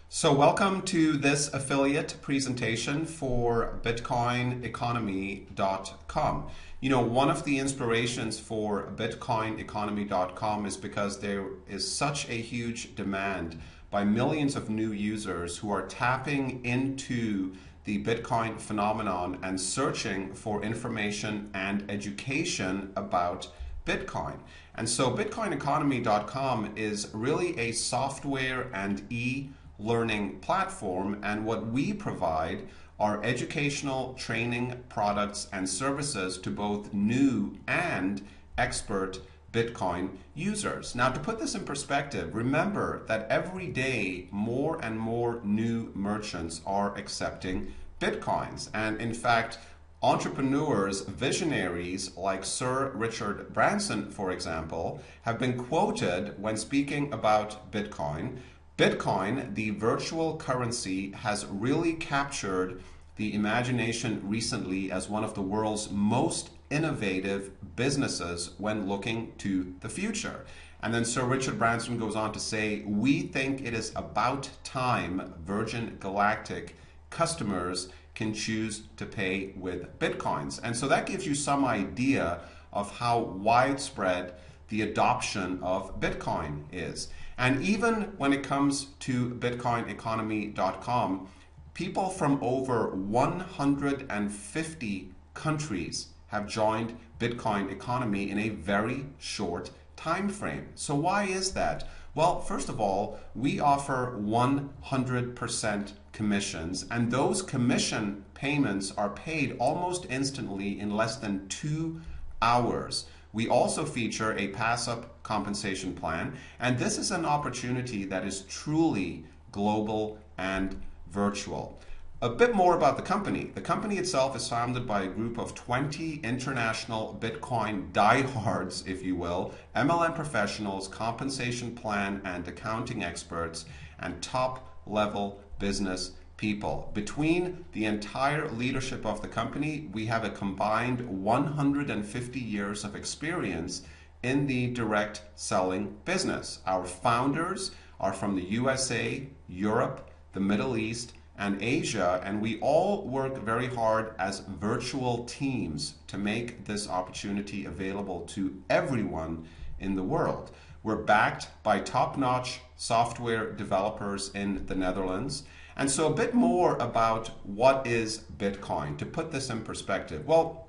So welcome to this affiliate presentation for bitcoineconomy.com. One of the inspirations for bitcoineconomy.com is because there is such a huge demand by millions of new users who are tapping into the Bitcoin phenomenon and searching for information and education about Bitcoin. And so bitcoineconomy.com is really a software and e-learning platform, and what we provide are educational training products and services to both new and expert Bitcoin users. Now, to put this in perspective, remember that every day more and more new merchants are accepting Bitcoins. And in fact, entrepreneurs, visionaries like Sir Richard Branson, for example, have been quoted when speaking about Bitcoin. Bitcoin, the virtual currency, has really captured the imagination recently as one of the world's most innovative businesses when looking to the future. And then Sir Richard Branson goes on to say, "We think it is about time Virgin Galactic customers can choose to pay with Bitcoins." And so that gives you some idea of how widespread the adoption of Bitcoin is. And even when it comes to bitcoineconomy.com, people from over 150 countries have joined Bitcoin economy in a very short time frame. So why is that? Well, first of all, we offer 100% commissions, and those commission payments are paid almost instantly in less than 2 hours. We also feature a pass-up compensation plan, and this is an opportunity that is truly global and virtual. A bit more about the company. The company itself is founded by a group of 20 international Bitcoin diehards, if you will, MLM professionals, compensation plan and accounting experts, and top-level business people. Between the entire leadership of the company, we have a combined 150 years of experience in the direct selling business. Our founders are from the USA, Europe, the Middle East, and Asia, and we all work very hard as virtual teams to make this opportunity available to everyone in the world. We're backed by top-notch software developers in the Netherlands. And so a bit more about what is Bitcoin, to put this in perspective. Well,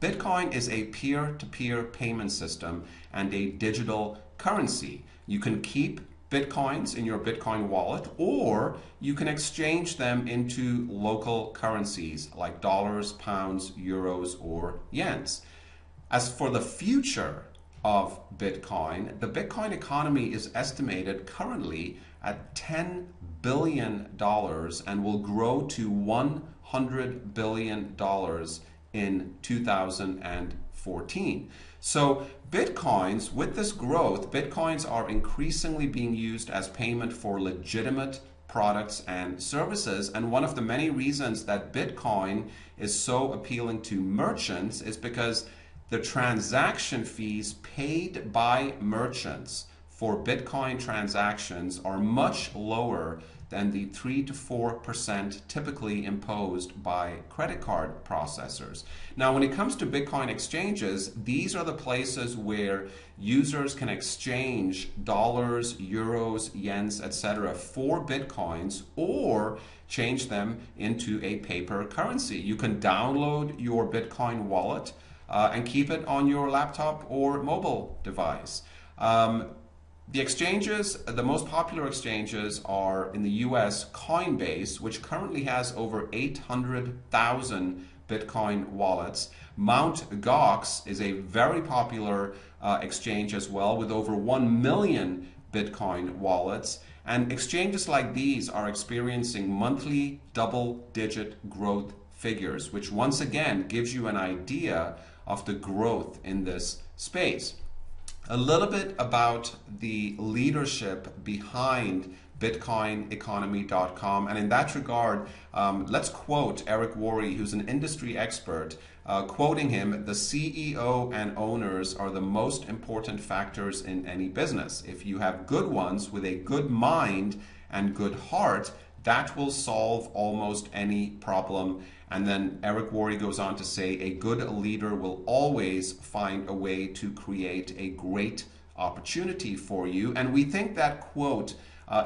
Bitcoin is a peer-to-peer payment system and a digital currency. You can keep Bitcoins in your Bitcoin wallet, or you can exchange them into local currencies like dollars, pounds, euros, or yens. As for the future of Bitcoin, the Bitcoin economy is estimated currently at $10 billion and will grow to $100 billion in 2014. So Bitcoins, with this growth, Bitcoins are increasingly being used as payment for legitimate products and services. And one of the many reasons that Bitcoin is so appealing to merchants is because the transaction fees paid by merchants for Bitcoin transactions are much lower than the 3 to 4% typically imposed by credit card processors. Now, when it comes to Bitcoin exchanges, these are the places where users can exchange dollars, euros, yens, etc. for Bitcoins or change them into a paper currency. You can download your Bitcoin wallet and keep it on your laptop or mobile device. The exchanges, the most popular exchanges are in the US, Coinbase, which currently has over 800,000 Bitcoin wallets. Mt. Gox is a very popular exchange as well, with over 1 million Bitcoin wallets. And exchanges like these are experiencing monthly double-digit growth figures, which once again gives you an idea of the growth in this space. A little bit about the leadership behind bitcoineconomy.com, and in that regard, let's quote Eric Worre, who's an industry expert. Quoting him, "The CEO and owners are the most important factors in any business. If you have good ones with a good mind and good heart, that will solve almost any problem. And then Eric Worre goes on to say, a good leader will always find a way to create a great opportunity for you. And we think that quote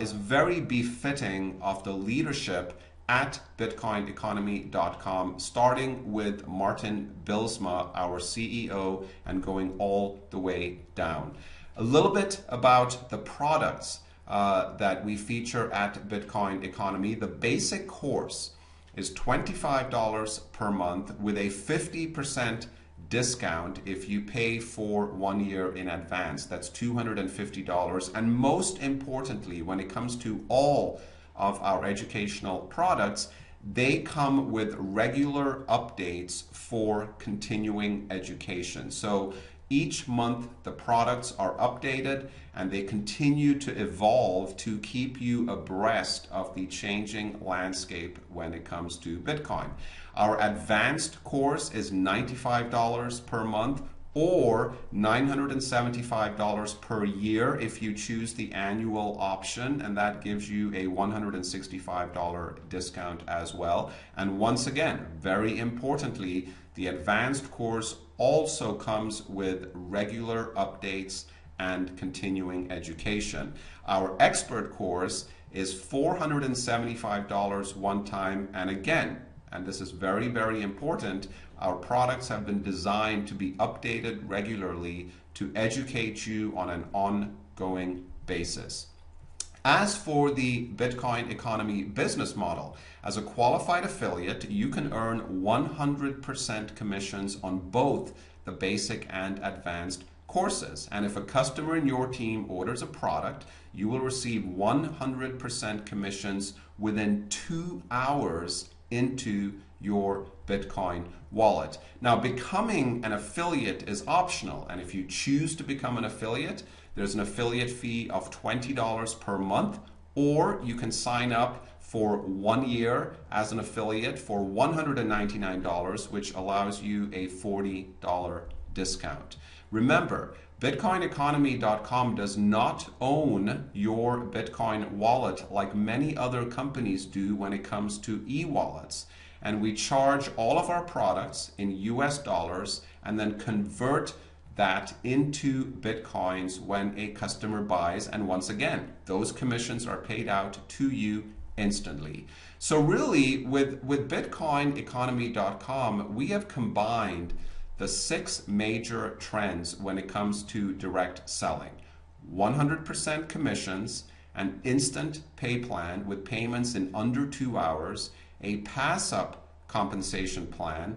is very befitting of the leadership at bitcoineconomy.com, starting with Martin Bilsma, our CEO, and going all the way down. A little bit about the products that we feature at Bitcoin Economy. The basic course is $25 per month with a 50% discount if you pay for 1 year in advance. That's $250. And most importantly, when it comes to all of our educational products, they come with regular updates for continuing education. So each month the products are updated and they continue to evolve to keep you abreast of the changing landscape when it comes to Bitcoin. Our advanced course is $95 per month or $975 per year if you choose the annual option, and that gives you a $165 discount as well. And once again, very importantly, the advanced course also comes with regular updates and continuing education. Our expert course is $475 one time, and again, and this is very, very important, our products have been designed to be updated regularly to educate you on an ongoing basis. As for the Bitcoin Economy business model, as a qualified affiliate, you can earn 100% commissions on both the basic and advanced courses. And if a customer in your team orders a product, you will receive 100% commissions within 2 hours into your Bitcoin wallet. Now, becoming an affiliate is optional, and if you choose to become an affiliate, there's an affiliate fee of $20 per month, or you can sign up for 1 year as an affiliate for $199, which allows you a $40 discount. Remember, BitcoinEconomy.com does not own your Bitcoin wallet like many other companies do when it comes to e-wallets. And we charge all of our products in US dollars and then convert that into Bitcoins when a customer buys. And once again, those commissions are paid out to you instantly. So really, with BitcoinEconomy.com, we have combined the 6 major trends when it comes to direct selling: 100% commissions, an instant pay plan with payments in under 2 hours, a pass-up compensation plan,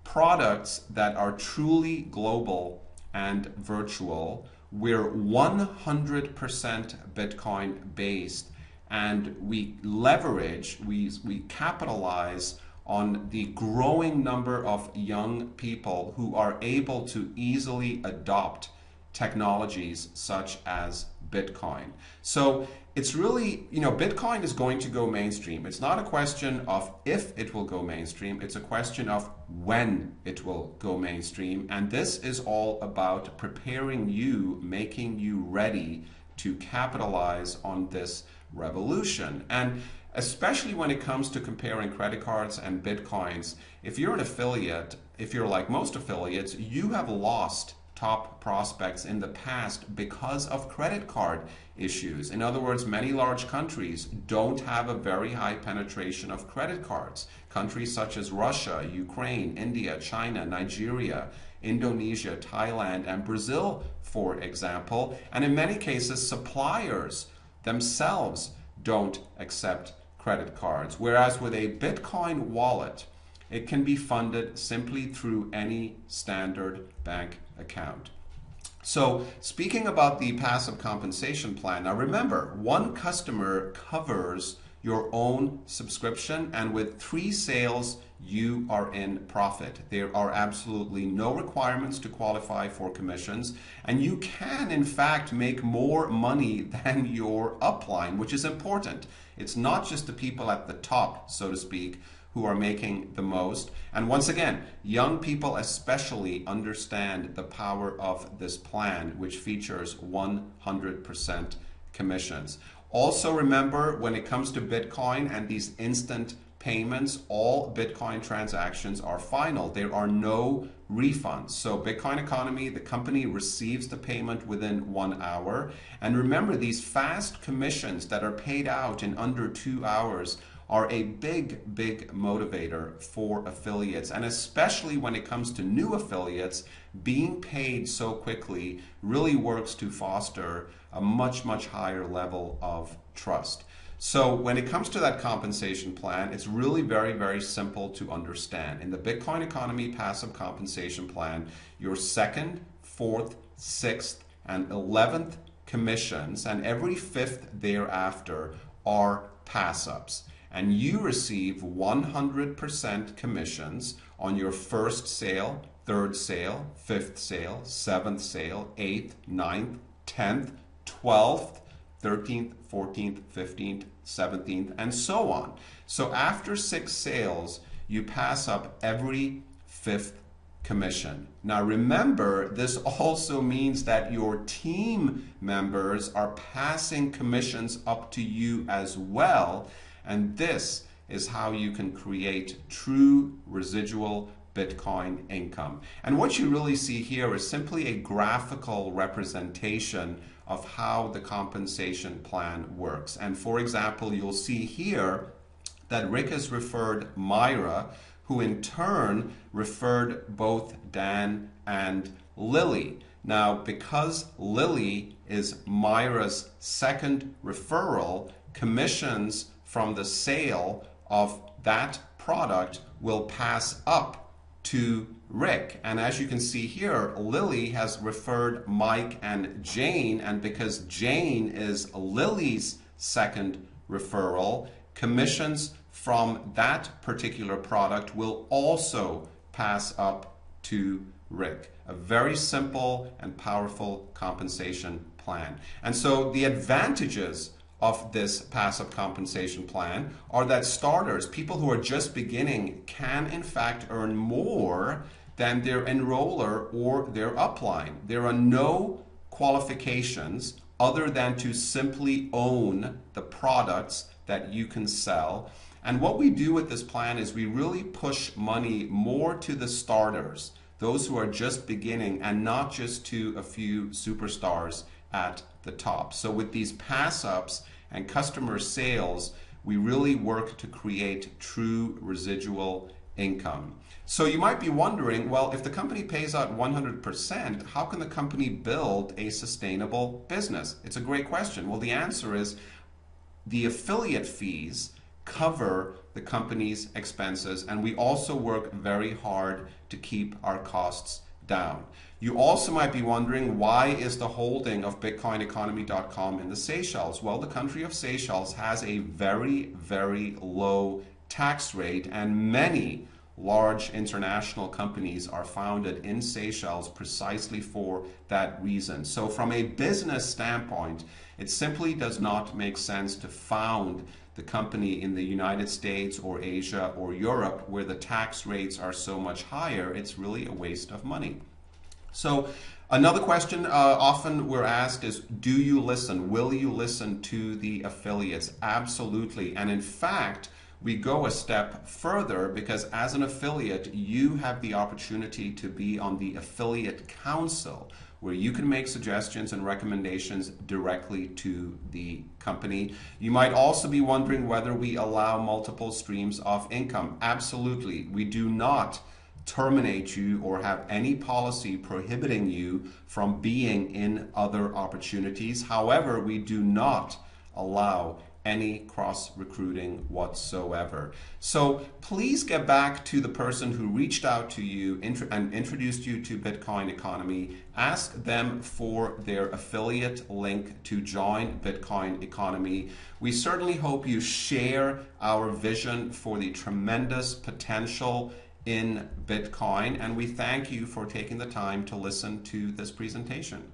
products that are truly global and virtual. We're 100% Bitcoin based, and we leverage, we capitalize on the growing number of young people who are able to easily adopt technologies such as Bitcoin. So it's really, Bitcoin is going to go mainstream. It's not a question of if it will go mainstream, it's a question of when it will go mainstream. And this is all about preparing you, making you ready to capitalize on this revolution. And especially when it comes to comparing credit cards and Bitcoins, if you're an affiliate, if you're like most affiliates, you have lost top prospects in the past because of credit card issues. In other words, many large countries don't have a very high penetration of credit cards. Countries such as Russia, Ukraine, India, China, Nigeria, Indonesia, Thailand, and Brazil, for example. And in many cases, suppliers themselves don't accept credit cards. Whereas with a Bitcoin wallet, it can be funded simply through any standard bank account. So speaking about the passive compensation plan, now remember, one customer covers your own subscription, and with 3 sales, you are in profit. There are absolutely no requirements to qualify for commissions, and you can in fact make more money than your upline, which is important. It's not just the people at the top, so to speak, who are making the most. And once again, young people especially understand the power of this plan, which features 100% commissions. Also remember, when it comes to Bitcoin and these instant payments, all Bitcoin transactions are final. There are no refunds. So Bitcoin Economy, the company receives the payment within 1 hour. And remember, these fast commissions that are paid out in under 2 hours are a big, big motivator for affiliates. And especially when it comes to new affiliates, being paid so quickly really works to foster a much, much higher level of trust. So when it comes to that compensation plan, it's really very, very simple to understand. In the Bitcoin Economy passive compensation plan, your second, fourth, sixth, and 11th commissions and every fifth thereafter are pass-ups. And you receive 100% commissions on your first sale, third sale, fifth sale, seventh sale, eighth, ninth, 10th, 12th, 13th, 14th, 15th, 17th, and so on. So after 6 sales, you pass up every fifth commission. Now remember, this also means that your team members are passing commissions up to you as well, and this is how you can create true residual Bitcoin income. And what you really see here is simply a graphical representation of how the compensation plan works. And for example, you'll see here that Rick has referred Myra, who in turn referred both Dan and Lily. Now, because Lily is Myra's second referral, commissions from the sale of that product will pass up to Rick. And as you can see here, Lily has referred Mike and Jane, and because Jane is Lily's second referral, commissions from that particular product will also pass up to Rick. A very simple and powerful compensation plan. And so the advantages of this passive compensation plan are that starters, people who are just beginning, can in fact earn more than their enroller or their upline. There are no qualifications other than to simply own the products that you can sell. And what we do with this plan is we really push money more to the starters, those who are just beginning, and not just to a few superstars at the top. So with these pass-ups and customer sales, we really work to create true residual income. So you might be wondering, well, if the company pays out 100%, how can the company build a sustainable business? It's a great question. Well, the answer is the affiliate fees cover the company's expenses, and we also work very hard to keep our costs down. You also might be wondering, why is the holding of BitcoinEconomy.com in the Seychelles? Well, the country of Seychelles has a very, very low tax rate, and many large international companies are founded in Seychelles precisely for that reason. So from a business standpoint, it simply does not make sense to found the company in the United States or Asia or Europe, where the tax rates are so much higher. It's really a waste of money. So another question often we're asked is, do you listen? Will you listen to the affiliates? Absolutely. And in fact, we go a step further, because as an affiliate, you have the opportunity to be on the affiliate council, where you can make suggestions and recommendations directly to the company. You might also be wondering whether we allow multiple streams of income. Absolutely. We do not terminate you or have any policy prohibiting you from being in other opportunities. However, we do not allow any cross-recruiting whatsoever. So please get back to the person who reached out to you and introduced you to Bitcoin Economy. Ask them for their affiliate link to join Bitcoin Economy. We certainly hope you share our vision for the tremendous potential in Bitcoin, and we thank you for taking the time to listen to this presentation.